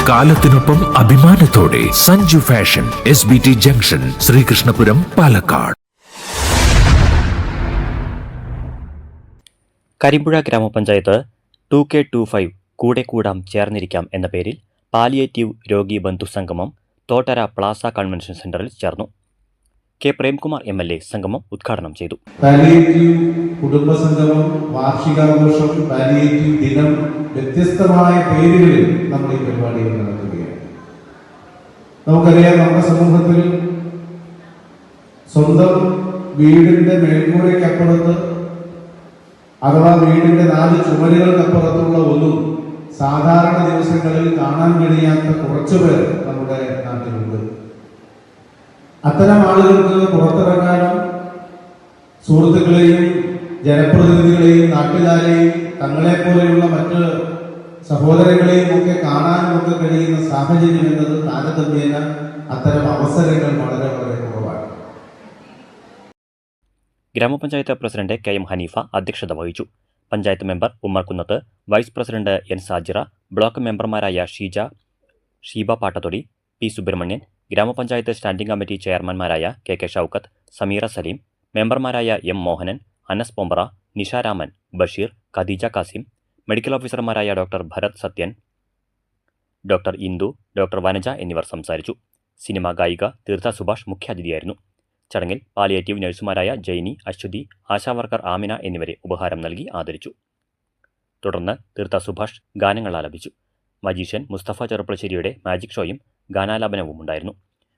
കാലത്തിനൊപ്പം അഭിമാനത്തോടെ Sanju fashion, SBT junction, Sreekrishnapuram, Palakkad. Karimpuzha ഗ്രാമപഞ്ചായത്ത് 2K25 കൂടെ കൂടാം ചേർന്നിരിക്കാം എന്ന പേരിൽ പാലിയേറ്റീവ് രോഗി ബന്ധു സംഗമം തോട്ടര പ്ലാസ കൺവെൻഷൻ സെന്ററിൽ ചേർന്നു. കെ പ്രേംകുമാർ MLA സംഗമം ഉദ്ഘാടനം ചെയ്തു. പാലിയേറ്റീവ് കുടുംബ സംഗമം, വാർഷികാഘോഷം, പാലിയേറ്റീവ് ദിനം, വ്യത്യസ്തമായ പേരുകളിൽ നമ്മൾ ഈ പരിപാടികൾ നടത്തുകയാണ്. നമുക്കറിയാം, നമ്മുടെ സമൂഹത്തിൽ സ്വന്തം വീടിന്റെ മേൽക്കൂരയ്ക്കപ്പുറത്ത് അഥവാ വീടിന്റെ 4 ചുമരുകൾക്കപ്പുറത്തുള്ള ഒന്നും സാധാരണ ദിവസങ്ങളിൽ കാണാൻ കഴിയാത്ത കുറച്ചുപേർ നമ്മുടെ നാട്ടിലുണ്ട്. അത്തരം ആളുകൾക്ക് പുറത്തിറങ്ങാനും സുഹൃത്തുക്കളെയും ജനപ്രതിനിധികളെയും നാട്ടുകാരെയും തങ്ങളെപ്പോലെയുള്ള മറ്റ് സഹോദരങ്ങളെയും ഒക്കെ കാണാനും ഒക്കെ കഴിയുന്ന സാഹചര്യം എന്നത് താരതമ്യേന അത്തരം അവസരങ്ങൾ വളരെ വളരെ കുറവാണ്. ഗ്രാമപഞ്ചായത്ത് പ്രസിഡന്റ് KM ഹനീഫ അധ്യക്ഷത വഹിച്ചു. Panchayat member Ummer Kunnath, vice president N Sajira, block മെമ്പർമാരായ ഷീബ പാട്ടത്തൊടി, P സുബ്രഹ്മണ്യൻ, ഗ്രാമപഞ്ചായത്ത് സ്റ്റാൻഡിംഗ് കമ്മിറ്റി ചെയർമാൻമാരായ KK ഷൗക്കത്ത്, സമീറ സലീം, മെമ്പർമാരായ M മോഹനൻ, അനസ് പൊമ്പറ, നിഷാരാമൻ, ബഷീർ, ഖദീജ കാസിം, മെഡിക്കൽ ഓഫീസർമാരായ doctor Bharath Sathyan, doctor Indu, doctor Vanaja എന്നിവർ സംസാരിച്ചു. സിനിമാ ഗായിക തീർത്ഥ സുഭാഷ് മുഖ്യാതിഥിയായിരുന്നു. ചടങ്ങിൽ പാലിയേറ്റീവ് നഴ്സുമാരായ ജൈനി, അശ്വതി, ആശാവർക്കർ ആമിന എന്നിവരെ ഉപഹാരം നൽകി ആദരിച്ചു. തുടർന്ന് തീർത്ഥ സുഭാഷ് ഗാനങ്ങൾ ആലപിച്ചു. മജീഷ്യൻ മുസ്തഫ ചെറുപ്പളശ്ശേരിയുടെ മാജിക് ഷോയും ഗാനാലാപനവും ഉണ്ടായിരുന്നു.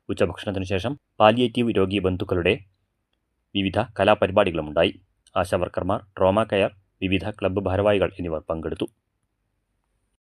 ഉച്ചഭക്ഷണത്തിനു ശേഷം പാലിയേറ്റീവ് രോഗി ബന്ധുക്കളുടെ വിവിധ കലാപരിപാടികളുമുണ്ടായി. ആശാവർക്കർമാർ, ട്രോമ കെയർ, വിവിധ ക്ലബ്ബ് ഭാരവാഹികൾ എന്നിവർ പങ്കെടുത്തു.